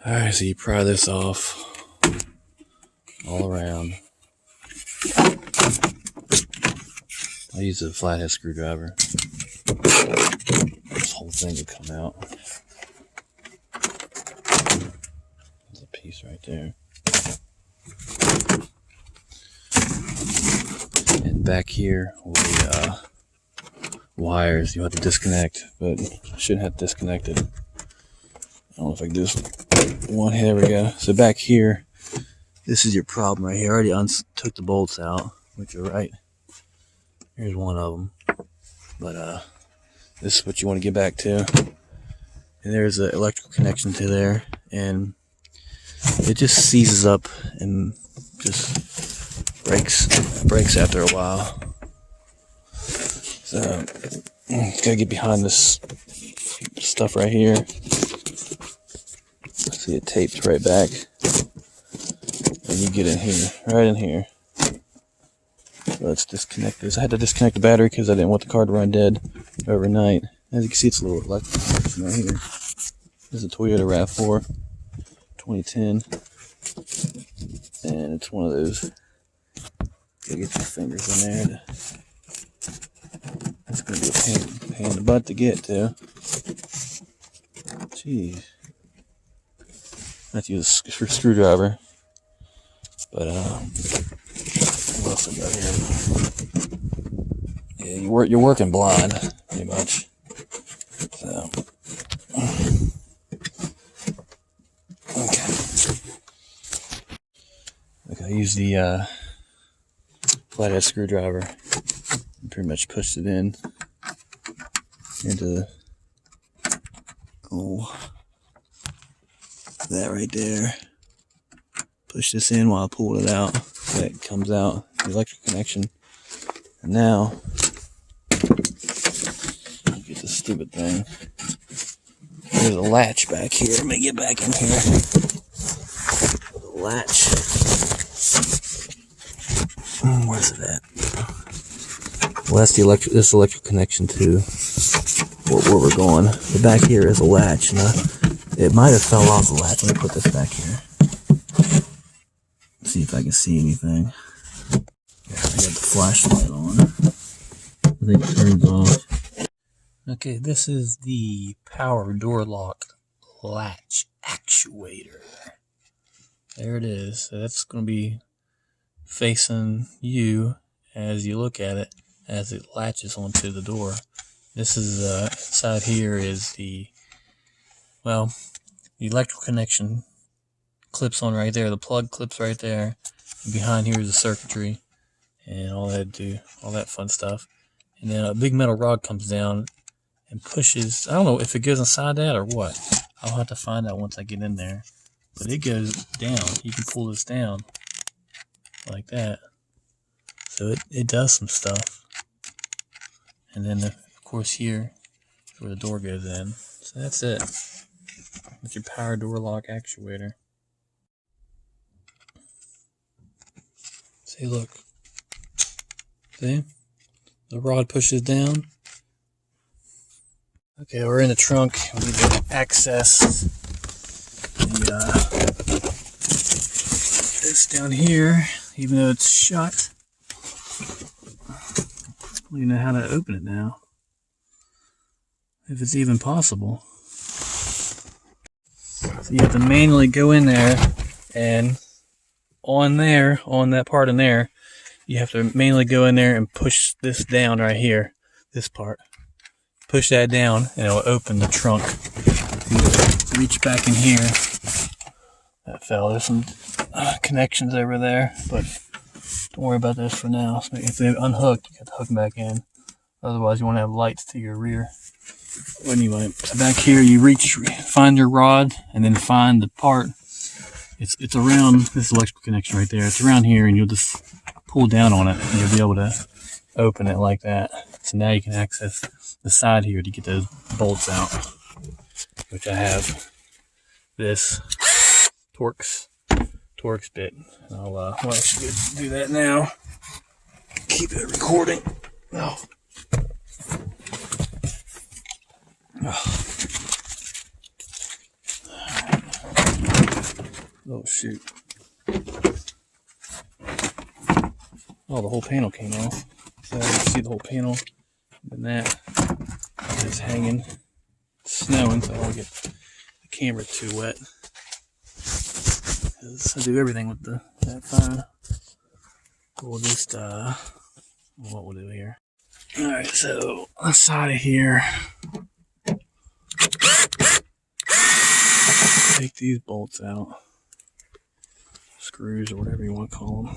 Alright, so you pry this off all around. I use a flathead screwdriver. This whole thing would come out. There's a piece right there. And back here will be wires you have to disconnect, but I shouldn't have disconnected. I don't know if I can do this one. There we go. So back here, this is your problem right here. I already took the bolts out, which are right. Here's one of them. But this is what you want to get back to. And there's an electrical connection to there. And it just seizes up and just breaks after a while. So, gotta get behind this stuff right here. See, it tapes right back. And you get in here, right in here. So let's disconnect this. I had to disconnect the battery because I didn't want the car to run dead overnight. As you can see, it's a little electrical connection right here. This is a Toyota RAV4 2010. And it's one of those. Gotta get your fingers in there. It's gonna be a pain in the butt to get to. Jeez. I have to use a screwdriver. But what else I got here? Yeah, you're working blind, pretty much. So okay. Look, I use the flathead screwdriver and pretty much pushed it in into that right there. Push this in while I pull it out. So it comes out, the electric connection. And now, get this stupid thing. There's a latch back here. Let me get back in here. The latch. Where's it at? Well, that's this electric connection to where we're going. The back here is a latch. Now, it might have fell off the latch. Let me put this back here. See if I can see anything. Yeah, I got the flashlight on. I think it turns off. Okay, this is the power door lock latch actuator. There it is. So that's going to be facing you as you look at it as it latches onto the door. This is inside here is the electrical connection clips on right there. The plug clips right there. And behind here is the circuitry and all that fun stuff. And then a big metal rod comes down and pushes. I don't know if it goes inside that or what. I'll have to find out once I get in there. But it goes down. You can pull this down like that. So it does some stuff. And then of course here is where the door goes in. So that's it. That's your power door lock actuator. See, look. See? The rod pushes down. Okay, we're in the trunk. We need to access this down here, even though it's shut. We know how to open it now, if it's even possible. So you have to manually go in there, and on that part in there, you have to manually go in there and push this down right here, this part. Push that down and it'll open the trunk. You reach back in here. That fell. There's some connections over there, but don't worry about this for now. So if they're unhooked, you have to hook them back in. Otherwise, you want to have lights to your rear. Anyway, so back here, you find your rod, and then find the part. It's around this electrical connection right there. It's around here, and you'll just pull down on it, and you'll be able to open it like that. So now you can access the side here to get those bolts out, which I have this Torx bit. And I'll actually do that now. Keep it recording. Oh. Oh shoot. Oh, the whole panel came off. So you can see the whole panel. And that is hanging. It's snowing, so I don't want to get the camera too wet. I do everything with that phone. We'll just, what we'll do here. Alright, so on the side of here, take these bolts out. Screws or whatever you want to call them.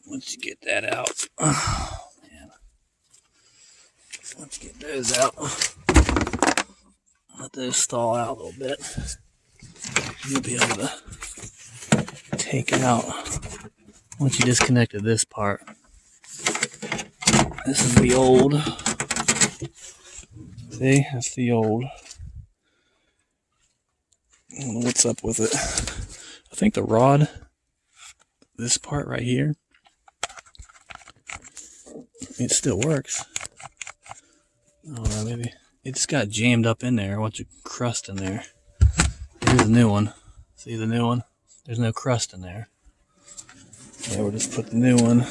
Once you get that out, oh man. Once you get those out, let those thaw out a little bit. You'll be able to take out, once you disconnected this part. This is the old, see, that's the old. I don't know what's up with it. I think the rod, this part right here, it still works. I don't know, maybe it just got jammed up in there. A bunch of crust in there. Here's the new one. See the new one? There's no crust in there. Yeah, we'll just put the new one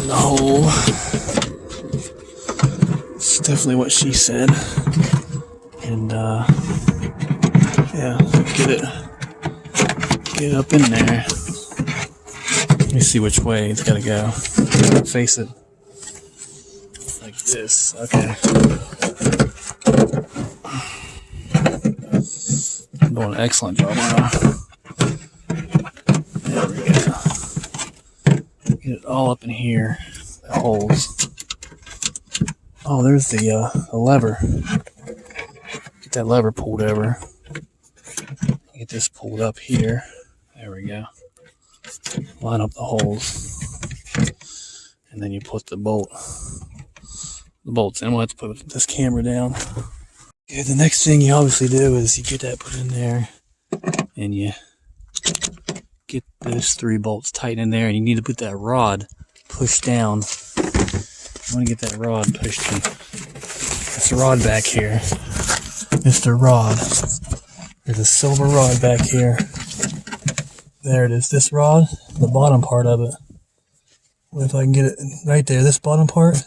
in the hole. It's definitely what she said. And yeah, get it up in there. Let me see which way it's gotta go. Face it like this. Okay. I'm doing an excellent job now. There we go. Get it all up in here. The holes. Oh, there's the lever. Get that lever pulled over. Get this pulled up here. There we go. Line up the holes. And then you put the bolts in. We'll have to put this camera down. Okay, the next thing you obviously do is you get that put in there and you get those 3 bolts tight in there, and you need to put that rod pushed down. You want to get that rod pushed in. That's the rod back here. It's the rod. There's a silver rod back here. There it is. This rod, the bottom part of it. If I can get it right there, this bottom part.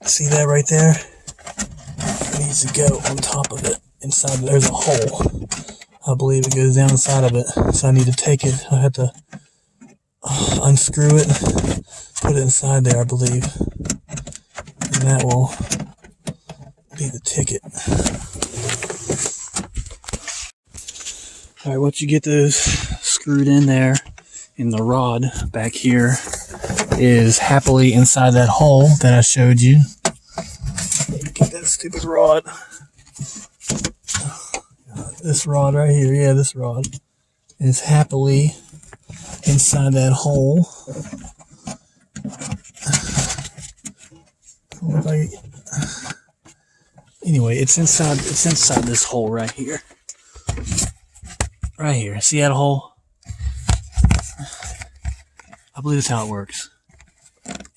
See that right there? It needs to go on top of it. Inside, there's a hole. I believe it goes down inside of it. So I need to take it. I have to unscrew it, put it inside there, I believe. And that will be the ticket. Alright, once you get those screwed in there, in the rod back here is happily inside that hole that I showed you. Get that stupid rod. This rod right here, yeah, this rod is happily inside that hole. Anyway, it's inside this hole right here. Right here. See that hole? I believe that's how it works.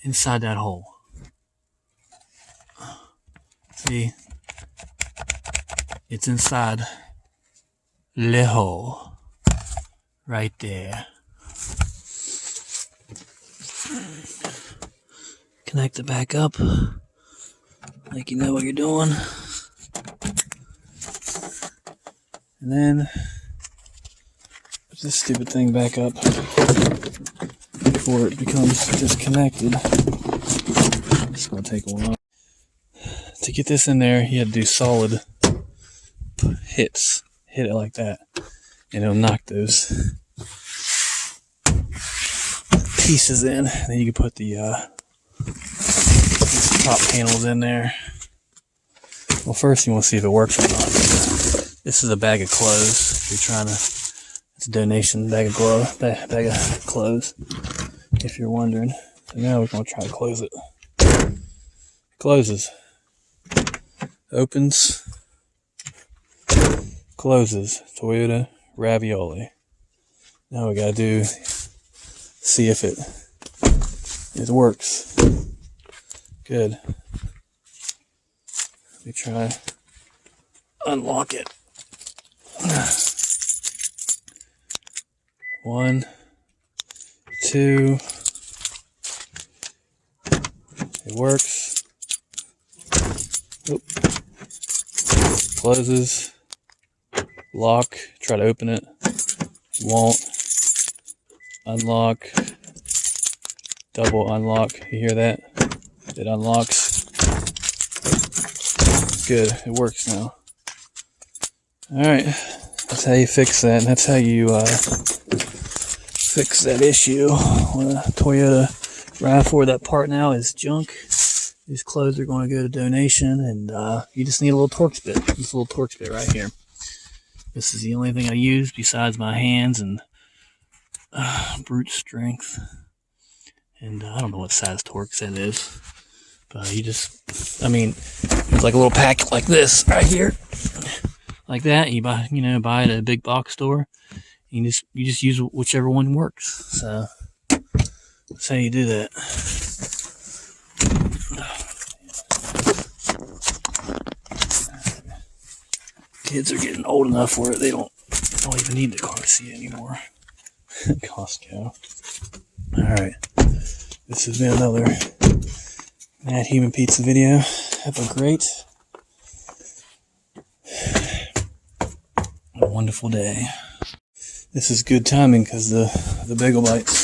Inside that hole. See? It's inside the hole. Right there. Connect it back up. Like you know what you're doing. And then put this stupid thing back up before it becomes disconnected. It's gonna take a while. To get this in there, you have to do solid hits. Hit it like that, and it'll knock those pieces in. Then you can put the these top panels in there. Well, first you want to see if it works or not. This is a bag of clothes. If you're trying to, it's a donation bag of clothes. If you're wondering. So now we're going to try to close it. Closes. Opens. Closes. Toyota Ravioli. Now we gotta see if it works. Good. Let me try unlock it. 1, 2. It works. Oop. Closes. Lock. Try to open it. Won't. Unlock. Double unlock. You hear that? It unlocks. Good. It works now. Alright. That's how you fix that. That's how you fix that issue. Toyota RAV4, that part now is junk. These clothes are going to go to donation, and you just need a little Torx bit. This little Torx bit right here. This is the only thing I use besides my hands and brute strength. And I don't know what size Torx that is, but you just, I mean, it's like a little pack like this right here, like that. You buy it at a big box store. You just use whichever one works. So that's how you do that. Kids are getting old enough where they don't even need the car seat anymore. Costco. Alright. This has been another Matthumanpizza video. Have a great, wonderful day. This is good timing because the bagel bites